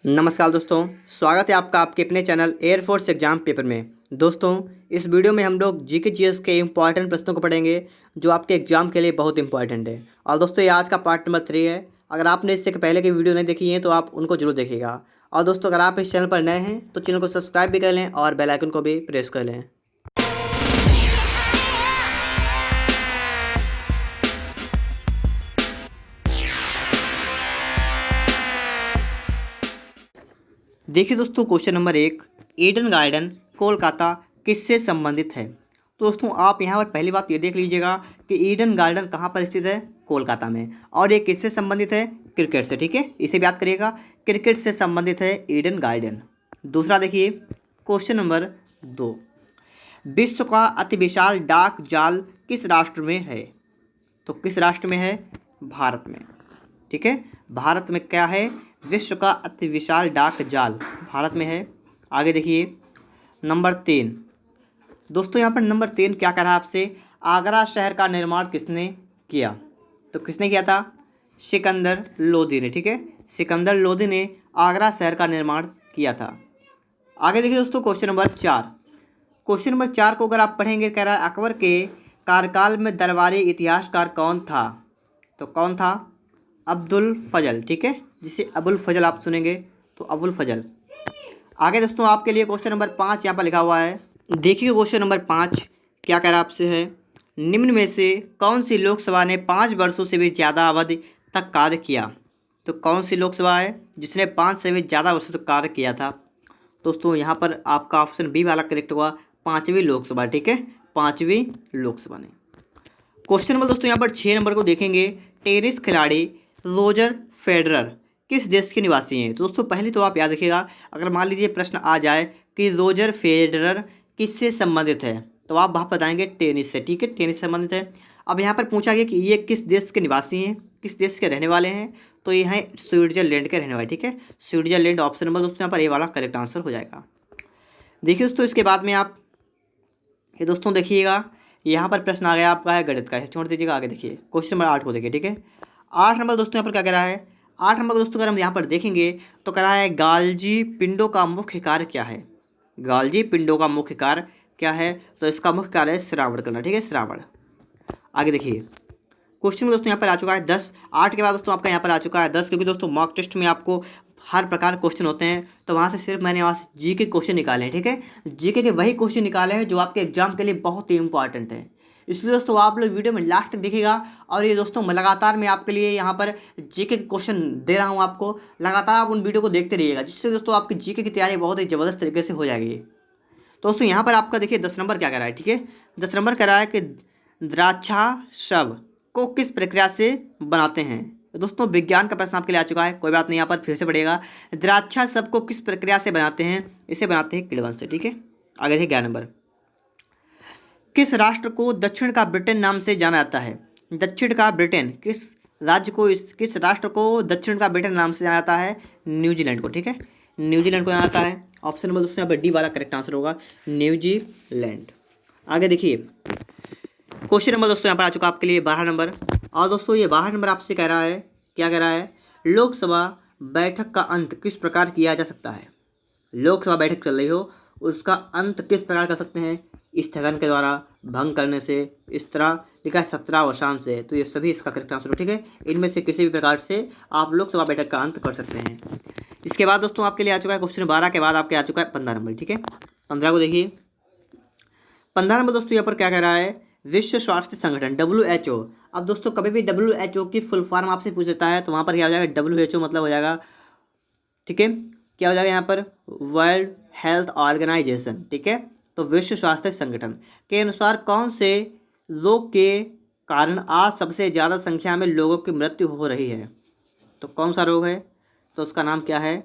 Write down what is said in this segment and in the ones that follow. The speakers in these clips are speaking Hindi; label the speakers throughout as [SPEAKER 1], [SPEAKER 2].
[SPEAKER 1] नमस्कार दोस्तों, स्वागत है आपका आपके अपने चैनल एयरफोर्स एग्जाम पेपर में। दोस्तों, इस वीडियो में हम लोग जीके जीएस के इंपॉर्टेंट प्रश्नों को पढ़ेंगे जो आपके एग्जाम के लिए बहुत इंपॉर्टेंट है। और दोस्तों, ये आज का पार्ट नंबर 3 है। अगर आपने इससे पहले की वीडियो नहीं देखी है तो आप उनको जरूर देखिएगा। और दोस्तों, अगर आप इस चैनल पर नए हैं तो चैनल को सब्सक्राइब भी कर लें और बेल आइकन को भी प्रेस कर लें। देखिए दोस्तों, question number 1, Eden garden Kolkata किससे संबंधित है। तो दोस्तों, आप यहाँ पर पहली बात ये देख लीजिएगा कि ईडन गार्डन कहाँ पर स्थित है, कोलकाता में। और ये किससे संबंधित है, क्रिकेट से। ठीक है, इसे भी याद करिएगा, क्रिकेट से संबंधित है ईडन गार्डन। दूसरा देखिए, क्वेश्चन नंबर 2, विश्व का अति विशाल डाक जाल किस राष्ट्र में है। तो किस राष्ट्र में है, भारत में। ठीक है, भारत में क्या है, विश्व का अति विशाल डाक जाल भारत में है। आगे देखिए नंबर 3। दोस्तों, यहाँ पर नंबर 3 क्या कह रहा है आपसे, आगरा शहर का निर्माण किसने किया। तो किसने किया था, सिकंदर लोदी ने। ठीक है, सिकंदर लोदी ने आगरा शहर का निर्माण किया था। आगे देखिए दोस्तों, क्वेश्चन नंबर 4। क्वेश्चन नंबर 4 को अगर आप पढ़ेंगे, कह रहा है अकबर के कार्यकाल में दरबारी इतिहासकार कौन था। तो कौन था, अब्दुल फजल। ठीक है, जिसे अबुल फजल आप सुनेंगे तो अबुल फजल। आगे दोस्तों, आपके लिए क्वेश्चन नंबर 5 यहाँ पर लिखा हुआ है। देखिए क्वेश्चन नंबर 5 क्या कह रहा है आपसे है, निम्न में से कौन सी लोकसभा ने 5 वर्षों से भी ज़्यादा अवधि तक कार्य किया। तो कौन सी लोकसभा है जिसने 5 से भी ज़्यादा वर्षों तक कार्य किया था। दोस्तों, यहाँ पर आपका ऑप्शन बी वाला करेक्ट हुआ, 5वीं लोकसभा। ठीक है, 5वीं लोकसभा ने। क्वेश्चन नंबर दोस्तों यहाँ पर 6 नंबर को देखेंगे, टेनिस खिलाड़ी रोजर फेडरर किस देश के निवासी हैं। तो दोस्तों, पहले तो आप याद रखिएगा, अगर मान लीजिए प्रश्न आ जाए कि रोजर फेडरर किससे संबंधित है तो आप वहाँ बताएंगे टेनिस से। ठीक है, टेनिस से संबंधित है। अब यहाँ पर पूछा गया कि ये किस देश के निवासी हैं, किस देश के रहने वाले हैं। तो ये हैं स्विट्जरलैंड के रहने वाले। ठीक है, स्विट्जरलैंड ऑप्शन नंबर दोस्तों यहाँ पर ए वाला करेक्ट आंसर हो जाएगा। देखिए दोस्तों, इसके बाद में आप ये दोस्तों देखिएगा, यहाँ पर प्रश्न आ गया आपका है गणित का, इसे छोड़ दीजिएगा। आगे देखिए क्वेश्चन नंबर 8 को देखिए। ठीक है, 8 नंबर दोस्तों यहाँ पर क्या कह रहा है, 8 नंबर दोस्तों अगर हम यहाँ पर देखेंगे तो कह रहा है गाल्जी पिंडों का मुख्य कार्य क्या है। गाल्जी पिंडों का मुख्य कार्य क्या है, तो इसका मुख्य कार्य है श्रावण करना। ठीक है, श्रावण। आगे देखिए क्वेश्चन में दोस्तों यहाँ पर आ चुका है 10। 8 के बाद दोस्तों आपका यहाँ पर आ चुका है 10, क्योंकि दोस्तों मॉक टेस्ट में आपको हर प्रकार के क्वेश्चन होते हैं, तो वहाँ से सिर्फ मैंने वहाँ से जी के क्वेश्चन निकाले हैं। ठीक है, जीके के वही क्वेश्चन निकाले हैं जो आपके एग्जाम के लिए बहुत ही इंपॉर्टेंट है। इसलिए दोस्तों आप लोग वीडियो में लास्ट तक देखिएगा। और ये दोस्तों लगातार मैं आपके लिए यहाँ पर जीके के क्वेश्चन दे रहा हूँ आपको, लगातार आप उन वीडियो को देखते रहिएगा, जिससे दोस्तों आपकी जीके की तैयारी बहुत ही ज़बरदस्त तरीके से हो जाएगी। दोस्तों, यहाँ पर आपका देखिए 10 नंबर क्या कह रहा है। ठीक है, 10 नंबर कह रहा है कि द्राक्षाशव को किस प्रक्रिया से बनाते हैं। तो दोस्तों, विज्ञान का प्रश्न आपके लिए आ चुका है, कोई बात नहीं, यहाँ पर फिर से पढ़ेगा। द्राक्षाशव को किस प्रक्रिया से बनाते हैं, इसे बनाते हैं किण्वन से। ठीक है, आगे देखिए 11 नंबर, किस राष्ट्र को दक्षिण का ब्रिटेन नाम से जाना जाता है। दक्षिण का ब्रिटेन किस राज्य को, किस राष्ट्र को दक्षिण का ब्रिटेन नाम से जाना जाता है, न्यूजीलैंड को। ठीक है, न्यूजीलैंड को जाना जाता है। ऑप्शन नंबर दोस्तों यहाँ पर डी वाला करेक्ट आंसर होगा, न्यूजीलैंड। आगे देखिए क्वेश्चन नंबर दोस्तों यहाँ पर आ चुका आपके लिए 12 नंबर। और दोस्तों ये 12 नंबर आपसे कह रहा है, क्या कह रहा है, लोकसभा बैठक का अंत किस प्रकार किया जा सकता है। लोकसभा बैठक चल रही हो, उसका अंत किस प्रकार कर सकते हैं, स्थगन के द्वारा, भंग करने से, इस तरह लिखा है सत्रावसान से। तो ये सभी इसका करेक्ट आंसर हो। ठीक है, इनमें से किसी भी प्रकार से आप लोकसभा बैठक का अंत कर सकते हैं। इसके बाद दोस्तों आपके लिए आ चुका है क्वेश्चन 12 के बाद आपके आ चुका है 15 नंबर। ठीक है, 15 को देखिए। 15 नंबर दोस्तों यहाँ पर क्या कह रहा है, विश्व स्वास्थ्य संगठन WHO। अब दोस्तों कभी भी WHO की फुल फॉर्म आपसे पूछ देता है तो वहाँ पर क्या हो जाएगा, WHO मतलब हो जाएगा। ठीक है, क्या हो जाएगा यहाँ पर, वर्ल्ड हेल्थ ऑर्गेनाइजेशन। ठीक है, तो विश्व स्वास्थ्य संगठन के अनुसार कौन से रोग के कारण आज सबसे ज़्यादा संख्या में लोगों की मृत्यु हो रही है। तो कौन सा रोग है, तो उसका नाम क्या है,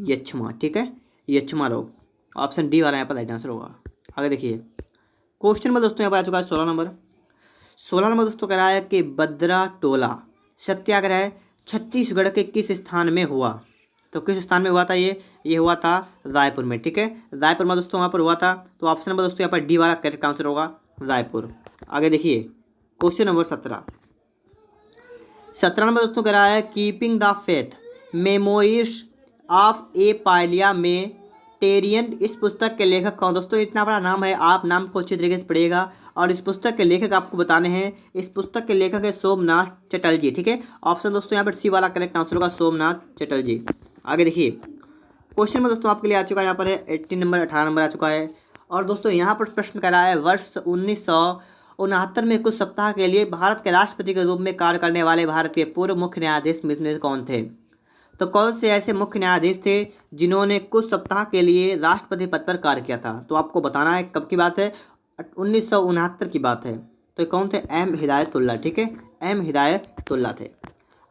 [SPEAKER 1] यक्ष्मा। ठीक है, यक्ष्मा रोग। ऑप्शन डी वाला यहाँ पर राइट आंसर होगा। आगे देखिए क्वेश्चन में दोस्तों यहाँ पर आ चुका है 16 नंबर। 16 नंबर दोस्तों कह रहा है कि बद्रा टोला सत्याग्रह छत्तीसगढ़ के किस स्थान में हुआ। तो किस स्थान में हुआ था, ये हुआ था रायपुर में। ठीक है, रायपुर में दोस्तों वहाँ पर हुआ था। तो ऑप्शन नंबर दोस्तों यहाँ पर डी वाला करेक्ट आंसर होगा, रायपुर। आगे देखिए क्वेश्चन नंबर 17। 17 नंबर दोस्तों कह रहा है keeping the faith memoirs of a पायलिया में टेरियन, इस पुस्तक के लेखक कौन? दोस्तों इतना बड़ा नाम है, आप नाम को अच्छी तरीके से पढ़िएगा और इस पुस्तक के लेखक आपको बताने हैं। इस पुस्तक के लेखक है सोमनाथ चटर्जी। ठीक है, ऑप्शन दोस्तों यहाँ पर सी वाला करेक्ट आंसर होगा, सोमनाथ चटर्जी। आगे देखिए क्वेश्चन में दोस्तों आपके लिए आ चुका है, यहाँ पर है 18 नंबर 18 नंबर आ चुका है। और दोस्तों यहाँ पर प्रश्न कर रहा है, वर्ष 1969 में कुछ सप्ताह के लिए भारत के राष्ट्रपति के रूप में कार्य करने वाले भारत के पूर्व मुख्य न्यायाधीश में से कौन थे? तो कौन से ऐसे मुख्य न्यायाधीश थे जिन्होंने कुछ सप्ताह के लिए राष्ट्रपति पद पर कार्य किया था? तो आपको बताना है कब की बात है, 1969 की बात है। तो कौन थे? एम हिदायतुल्ला। ठीक है, एम हिदायतुल्ला थे।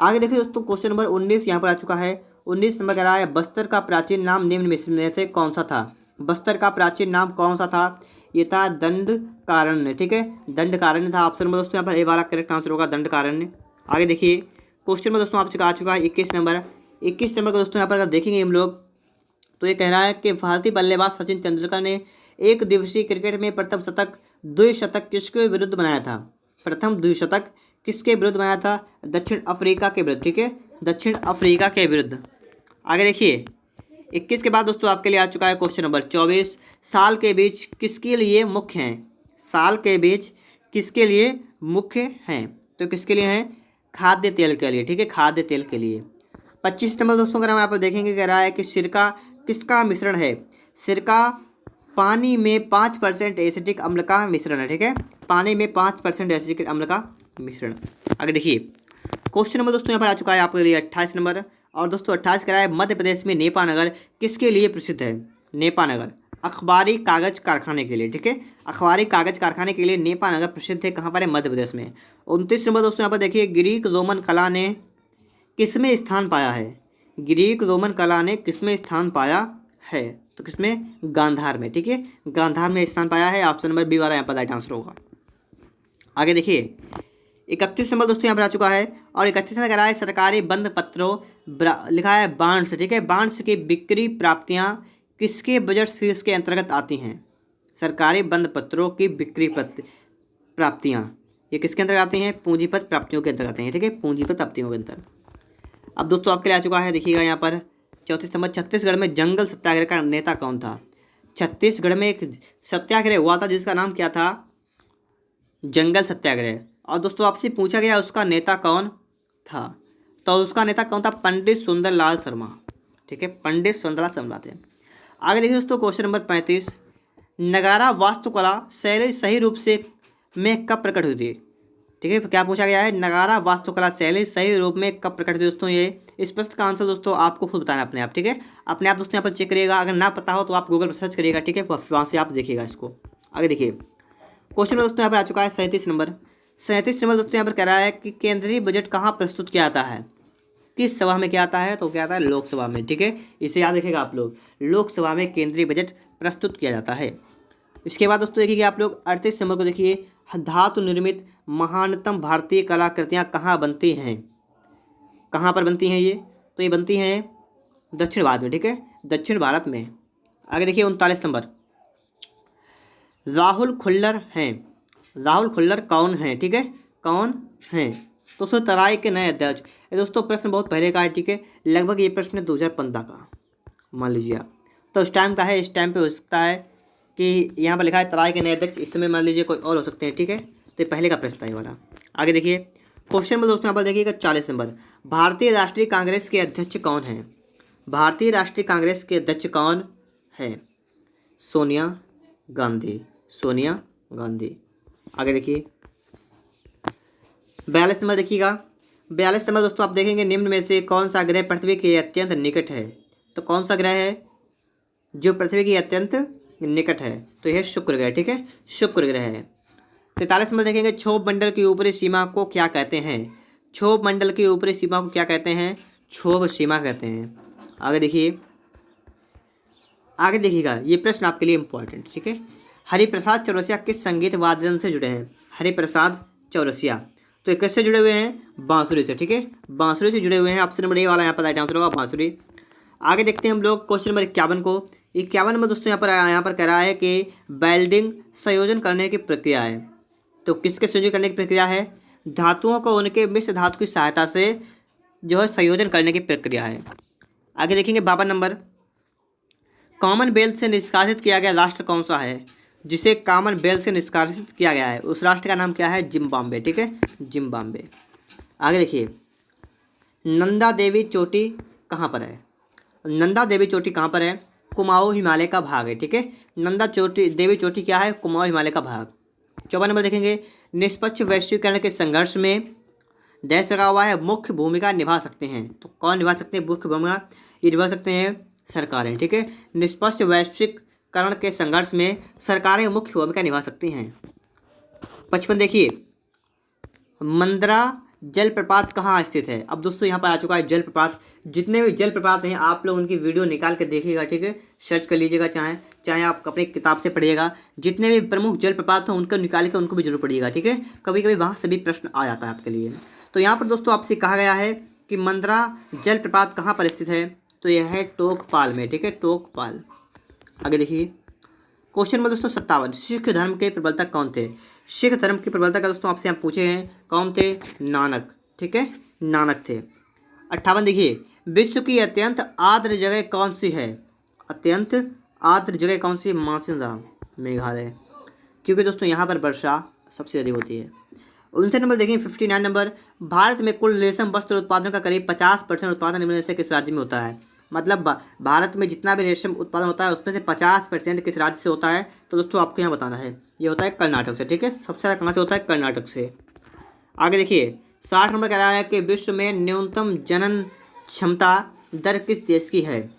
[SPEAKER 1] आगे देखिए दोस्तों क्वेश्चन नंबर 19 यहाँ पर आ चुका है। 19 नंबर कह रहा है, बस्तर का प्राचीन नाम निम्न में से कौन सा था? बस्तर का प्राचीन नाम कौन सा था? ये था दंडकारण्य। ठीक है, दंडकारण्य था। ऑप्शन नंबर दोस्तों यहाँ पर ए वाला करेक्ट आंसर होगा, दंडकारण्य। आगे देखिए क्वेश्चन में दोस्तों आपसे आ चुका है 21 नंबर। 21 नंबर का दोस्तों यहाँ पर अगर देखेंगे हम लोग तो ये कह रहा है कि भारतीय बल्लेबाज सचिन तेंदुलकर ने एक दिवसीय क्रिकेट में प्रथम शतक द्विशतक किसके विरुद्ध बनाया था? प्रथम द्विशतक किसके विरुद्ध बनाया था? दक्षिण अफ्रीका के विरुद्ध। ठीक है, दक्षिण अफ्रीका के विरुद्ध। आगे देखिए 21 के बाद दोस्तों आपके लिए आ चुका है क्वेश्चन नंबर 24। साल के बीज किसके लिए मुख्य हैं? साल के बीज किसके लिए मुख्य हैं? तो किसके लिए हैं? खाद्य तेल के लिए। ठीक है, खाद्य तेल के लिए। 25 नंबर दोस्तों अगर हम यहाँ पर देखेंगे कह रहा है कि सिरका किसका मिश्रण है? सिरका पानी में 5% एसिटिक अम्ल का मिश्रण है। ठीक है, पानी में 5% एसिटिक अम्ल का मिश्रण। आगे देखिए क्वेश्चन नंबर दोस्तों यहाँ पर आ चुका है आपके लिए 28 नंबर। और दोस्तों 28 कह रहा है, मध्य प्रदेश में नेपानगर किसके लिए प्रसिद्ध है? नेपानगर अखबारी कागज कारखाने के लिए। ठीक है, अखबारी कागज कारखाने के लिए नेपानगर प्रसिद्ध है। कहाँ पर है? मध्य प्रदेश में। 29 नंबर दोस्तों यहाँ पर देखिए, ग्रीक रोमन कला ने किसमें स्थान पाया है? ग्रीक रोमन कला ने किसमें स्थान पाया है? तो किसमें? गांधार में। ठीक है, गांधार में स्थान पाया है। ऑप्शन नंबर बी वाला यहाँ पर राइट आंसर होगा। आगे देखिए 31 नंबर दोस्तों यहाँ पर आ चुका है। और 31 में कह रहा है, सरकारी बंद पत्रों लिखा है बांड्स। ठीक है, बांड्स की बिक्री प्राप्तियाँ किसके बजट शीर्ष के अंतर्गत आती हैं? सरकारी बंद पत्रों की बिक्री प्राप्तियाँ ये किसके अंतर्गत आती हैं? पूंजीपत प्राप्तियों के अंतर्गत आती हैं। ठीक है, पूंजीपत प्राप्तियों के अंतर्गत। अब दोस्तों आपके लिए आ चुका है, देखिएगा यहाँ पर 34 नंबर। छत्तीसगढ़ में जंगल सत्याग्रह का नेता कौन था? छत्तीसगढ़ में एक सत्याग्रह हुआ था जिसका नाम क्या था? जंगल सत्याग्रह। और दोस्तों आपसे पूछा गया उसका नेता कौन था? तो उसका नेता कौन था? पंडित सुंदरलाल शर्मा। ठीक है, पंडित सुंदरलाल शर्मा थे। आगे देखिए दोस्तों क्वेश्चन नंबर 35। नगारा वास्तुकला शैली सही रूप से में कब प्रकट हुई थी? ठीक है, क्या पूछा गया है? नगारा वास्तुकला शैली सही रूप में कब प्रकट हुई दोस्तों? ये इस प्रश्न का आंसर दोस्तों आपको खुद बताना अपने आप। ठीक है, अपने आप दोस्तों यहाँ पर चेक करिएगा। अगर ना पता हो तो आप गूगल पर सर्च करिएगा। ठीक है, वहाँ से आप देखिएगा इसको। आगे देखिए क्वेश्चन दोस्तों यहाँ पर आ चुका है 37 नंबर। 37 नंबर दोस्तों यहाँ पर कह रहा है कि केंद्रीय बजट कहाँ प्रस्तुत किया जाता है? किस सभा में क्या आता है? तो क्या आता है? लोकसभा में। ठीक है, इसे याद रखिएगा आप लोग, लोकसभा में केंद्रीय बजट प्रस्तुत किया जाता है। इसके बाद दोस्तों देखिए आप लोग 38 नंबर को देखिए, धातु निर्मित महानतम भारतीय कलाकृतियाँ कहाँ बनती हैं? कहाँ पर बनती हैं ये? तो ये बनती हैं दक्षिण भारत में। ठीक है, दक्षिण भारत में। आगे देखिए 39 नंबर, राहुल खुल्लर हैं। राहुल खुल्लर कौन हैं? ठीक है, कौन हैं? दोस्तों तराई के नए अध्यक्ष। ये दोस्तों प्रश्न बहुत पहले का है। ठीक है, लगभग ये प्रश्न 2015 का मान लीजिए आप। तो उस टाइम का है, इस टाइम पे हो सकता है कि यहाँ पर लिखा है तराई के नए अध्यक्ष, इस समय मान लीजिए कोई और हो सकते हैं। ठीक है, तो ये पहले का प्रश्न था ये वाला। आगे देखिए क्वेश्चन में दोस्तों यहाँ पर देखिएगा 40 नंबर, भारतीय राष्ट्रीय कांग्रेस के अध्यक्ष कौन हैं? भारतीय राष्ट्रीय कांग्रेस के अध्यक्ष कौन है? सोनिया गांधी। सोनिया गांधी। आगे देखिए 42 नंबर देखिएगा। 42 नंबर दोस्तों आप देखेंगे, निम्न में से कौन सा ग्रह पृथ्वी के अत्यंत निकट है? तो कौन सा ग्रह है जो पृथ्वी की अत्यंत निकट है? तो यह शुक्र ग्रह। ठीक है, शुक्र ग्रह है। 43 नंबर देखेंगे, क्षोभ मंडल की ऊपरी सीमा को क्या कहते हैं? क्षोभ मंडल की ऊपरी सीमा को क्या कहते हैं? क्षोभ सीमा कहते हैं। आगे देखिए, आगे देखिएगा ये प्रश्न आपके लिए इंपॉर्टेंट। ठीक है, हरिप्रसाद चौरसिया किस संगीत वाद्ययंत्र से जुड़े हैं? हरिप्रसाद चौरसिया तो ये किससे जुड़े हुए हैं? बांसुरी से। ठीक है, बांसुरी से जुड़े हुए हैं। ऑप्शन नंबर ए वाला यहाँ पर राइट आंसर होगा, बांसुरी। आगे देखते हैं हम लोग क्वेश्चन नंबर 51 को। 51 नंबर दोस्तों यहाँ पर कह रहा है कि वेल्डिंग संयोजन करने की प्रक्रिया है। तो किसके संयोजन करने की प्रक्रिया है? धातुओं को उनके मिश्र धातु की सहायता से जो है संयोजन करने की प्रक्रिया है। आगे देखेंगे 52 नंबर, कॉमनवेल्थ से निष्कासित किया गया राष्ट्र कौन सा है? जिसे कॉमनवेल्थ से निष्कासित किया गया है उस राष्ट्र का नाम क्या है? जिम्बाब्वे। ठीक है, जिम्बाब्वे। आगे देखिए, नंदा देवी चोटी कहाँ पर है? नंदा देवी चोटी कहाँ पर है? कुमाऊं हिमालय का भाग है। ठीक है, नंदा चोटी देवी चोटी क्या है? कुमाऊं हिमालय का भाग। 54 नंबर देखेंगे, निष्पक्ष वैश्वीकरण के संघर्ष में देश लगा हुआ है मुख्य भूमिका निभा सकते हैं। तो कौन निभा सकते हैं मुख्य भूमिका? ये निभा सकते हैं सरकारें। ठीक है, निष्पक्ष वैश्वीकरण के संघर्ष में सरकारें मुख्य भूमिका निभा सकती हैं। 55 देखिए, मंदरा जलप्रपात कहाँ स्थित है? अब दोस्तों यहाँ पर आ चुका है जलप्रपात। जितने भी जलप्रपात हैं आप लोग उनकी वीडियो निकाल के देखिएगा। ठीक है, सर्च कर लीजिएगा, चाहे चाहे आप अपनी किताब से पढ़िएगा। जितने भी प्रमुख जलप्रपात हैं उनको निकाल के उनको भी जरूर पढ़िएगा। ठीक है, कभी कभी वहाँ से भी प्रश्न आ जाता है आपके लिए। तो यहाँ पर दोस्तों आपसे कहा गया है कि मंदरा जलप्रपात कहाँ पर स्थित है? तो यह है टोकपाल में। ठीक है, टोकपाल। आगे देखिए, क्वेश्चन नंबर दोस्तों 57, सिख धर्म के प्रवर्तक कौन थे? सिख धर्म के प्रवर्तक दोस्तों आपसे यहाँ पूछे हैं कौन थे? नानक। ठीक है, नानक थे। 58 देखिए, विश्व की अत्यंत आर्द्र जगह कौन सी है? अत्यंत आर्द्र जगह कौन सी? मासिंदा, मेघालय, क्योंकि दोस्तों यहाँ पर वर्षा सबसे अधिक होती है। 59 नंबर देखिए, 59 नंबर, भारत में कुल रेशम वस्त्र उत्पादन का करीब 50% उत्पादन निम्न में से किस राज्य में होता है? मतलब भारत में जितना भी रेशम उत्पादन होता है उसमें से 50% किस राज्य से होता है? तो दोस्तों आपको यहाँ बताना है, ये होता है कर्नाटक से। ठीक है, सबसे ज़्यादा कहाँ से होता है? कर्नाटक से। आगे देखिए, 60 नंबर कह रहा है कि विश्व में न्यूनतम जनन क्षमता दर किस देश की है?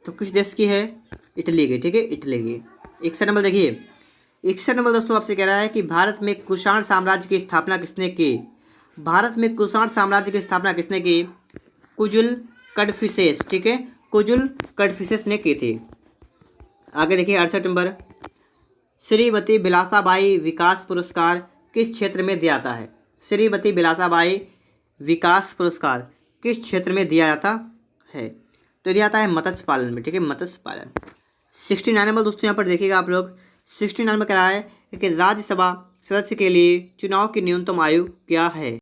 [SPEAKER 1] तो किस देश की है? इटली की। ठीक है, इटली की। 61 नंबर देखिए, 61 नंबर दोस्तों आपसे कह रहा है कि भारत में कुषाण साम्राज्य की स्थापना किसने की? भारत में कुषाण साम्राज्य की स्थापना किसने की? कुजुल कडफिसेस। ठीक है, कुजुल कडफिसेस ने की थी। आगे देखिए 68 नंबर, श्रीमती बिलासाबाई विकास पुरस्कार किस क्षेत्र में दिया जाता है? श्रीमती बिलासाबाई विकास पुरस्कार किस क्षेत्र में दिया जाता है? तो दिया जाता है मत्स्य पालन में। ठीक है, मत्स्य पालन। 69 नंबर दोस्तों यहाँ पर देखिएगा आप लोग, 69 में कह रहा है कि राज्यसभा सदस्य के लिए चुनाव की न्यूनतम आयु क्या है?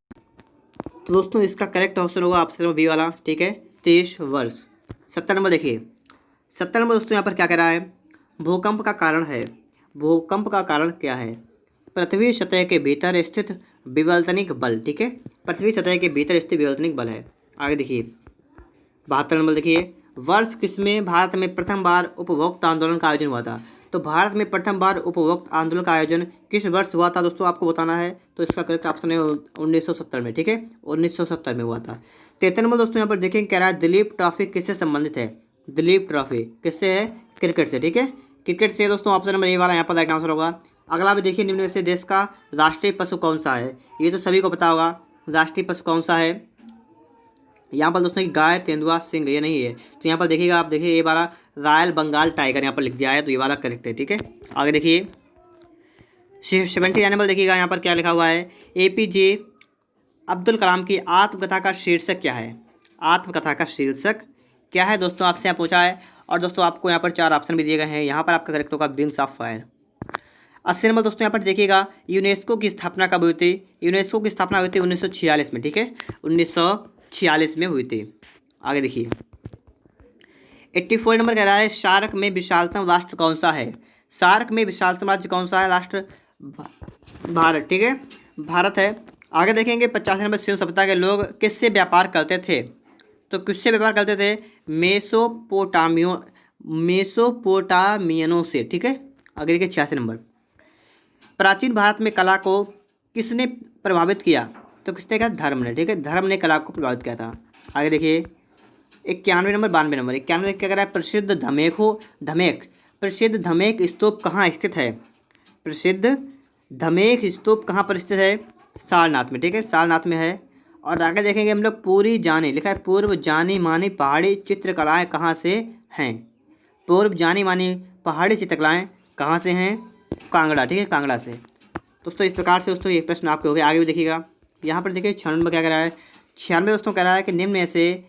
[SPEAKER 1] तो दोस्तों इसका करेक्ट ऑप्शन होगा ऑप्शन नंबर बी वाला। ठीक है, 23 वर्ष। 70 नंबर देखिए, 70 नंबर दोस्तों यहाँ पर क्या कह रहा है? भूकंप का कारण है। भूकंप का कारण क्या है? पृथ्वी सतह के भीतर स्थित विवर्तनिक बल। ठीक है, पृथ्वी सतह के भीतर स्थित विवर्तनिक बल है। आगे देखिए 72 नंबर देखिए, वर्ष किसमें भारत में प्रथम बार उपभोक्ता आंदोलन का आयोजन हुआ था? तो भारत में प्रथम बार उपभोक्ता आंदोलन का आयोजन किस वर्ष हुआ था दोस्तों आपको बताना है। तो इसका करेक्ट ऑप्शन है 1970 में। ठीक है, 1970 में हुआ था। 73 नंबर दोस्तों यहाँ पर देखें कह रहा है दिलीप ट्रॉफी किससे संबंधित है? दिलीप ट्रॉफी किससे है? क्रिकेट से। ठीक है, क्रिकेट से दोस्तों ऑप्शन नंबर ए वाला यहाँ पर राइट आंसर होगा। अगला भी देखिए, निम्न में से देश का राष्ट्रीय पशु कौन सा है? ये तो सभी को पता होगा, राष्ट्रीय पशु कौन सा है? यहाँ पर दोस्तों की गाय, तेंदुआ, सिंह, ये नहीं है। तो यहाँ पर देखिएगा आप, देखिए ये वाला रॉयल बंगाल टाइगर यहाँ पर लिख दिया है, तो ये वाला करेक्ट है। ठीक है, आगे देखिए 79 नंबर देखिएगा यहाँ पर क्या लिखा हुआ है? APJ अब्दुल कलाम की आत्मकथा का शीर्षक क्या है? आत्मकथा का शीर्षक क्या है दोस्तों आपसे यहाँ पूछा है। और दोस्तों आपको यहाँ पर 4 ऑप्शन भी दिए गए हैं, यहाँ पर आपका करेक्ट होगा विंग्स ऑफ फायर। 80 नंबर दोस्तों यहाँ पर देखिएगा, यूनेस्को की स्थापना कब हुई थी? यूनेस्को की स्थापना हुई थी 1946 में। ठीक है, 1946 में हुई थी। आगे देखिए 84 नंबर कह रहा है, सार्क में विशालतम राष्ट्र कौन सा है? सार्क में विशालतम राज्य कौन सा है? राष्ट्र भारत। ठीक है, भारत है। आगे देखेंगे 85 नंबर, सिंधु सभ्यता के लोग किससे व्यापार करते थे? तो किससे व्यापार करते थे? मेसोपोटामियनों से। ठीक है, आगे देखिए 86 नंबर, प्राचीन भारत में कला को किसने प्रभावित किया? तो किसने कहा? धर्म ने। ठीक है, धर्म ने कला को प्रभावित किया था। आगे देखिए 91 नंबर, 92 नंबर, 91 क्या कह रहा है? प्रसिद्ध धमेक स्तूप कहाँ स्थित है? प्रसिद्ध धमेक स्तूप कहाँ पर स्थित है? सारनाथ में। ठीक है, सारनाथ में है। और आगे देखेंगे हम लोग, पूरी जानी लिखा है, पूर्व जानी मानी पहाड़ी चित्रकलाएँ कहाँ से हैं? पूर्व जानी मानी पहाड़ी चित्रकलाएँ कहाँ से हैं? कांगड़ा। ठीक है, कांगड़ा से। दोस्तों इस प्रकार से दोस्तों ये प्रश्न आपके हो गए। आगे भी देखिएगा, यहाँ पर देखिए 96 में क्या कह रहा है? 96 दोस्तों कह रहा है कि निम्न में से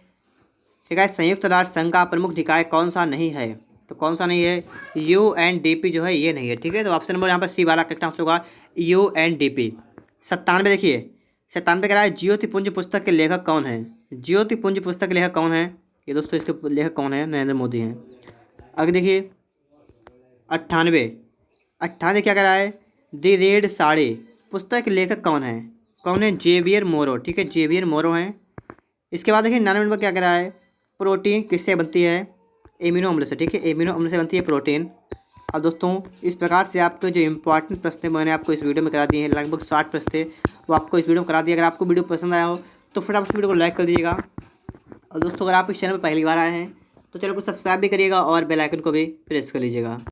[SPEAKER 1] ठीक है संयुक्त राष्ट्र संघ का प्रमुख निकाय कौन सा नहीं है? तो कौन सा नहीं है? UNDP जो है ये नहीं है। ठीक है, तो ऑप्शन नंबर यहाँ पर सी वाला करेक्ट आंसर होगा UNDP। 97 देखिए, 97 कह रहा है, ज्योतिपुंज पुस्तक के लेखक कौन है? ज्योतिपुंज पुस्तक के लेखक कौन है? ये दोस्तों इसके लेखक कौन है? नरेंद्र मोदी हैं। आगे देखिए 98 98 क्या करा है? दी रेड साड़ी पुस्तक के लेखक कौन है? कौन है? जेवियर मोरो। ठीक है, जेवियर मोरो हैं। इसके बाद देखिए 99 नंबर क्या करा है? प्रोटीन किससे बनती है? एमिनो अम्ल से। ठीक है, एमिनो अम्ल से बनती है प्रोटीन। अब दोस्तों इस प्रकार से आपके जो इंपॉर्टेंट प्रश्न थे मैंने आपको इस वीडियो में करा दिए हैं। लगभग 60 प्रश्न थे, वो आपको इस वीडियो में करा दिए। अगर आपको वीडियो पसंद आया हो तो फटाफट इस वीडियो को लाइक कर दीजिएगा। और दोस्तों अगर आप इस चैनल पर पहली बार आए हैं तो चैनल को सब्सक्राइब भी करिएगा और बेल आइकन को भी प्रेस कर लीजिएगा।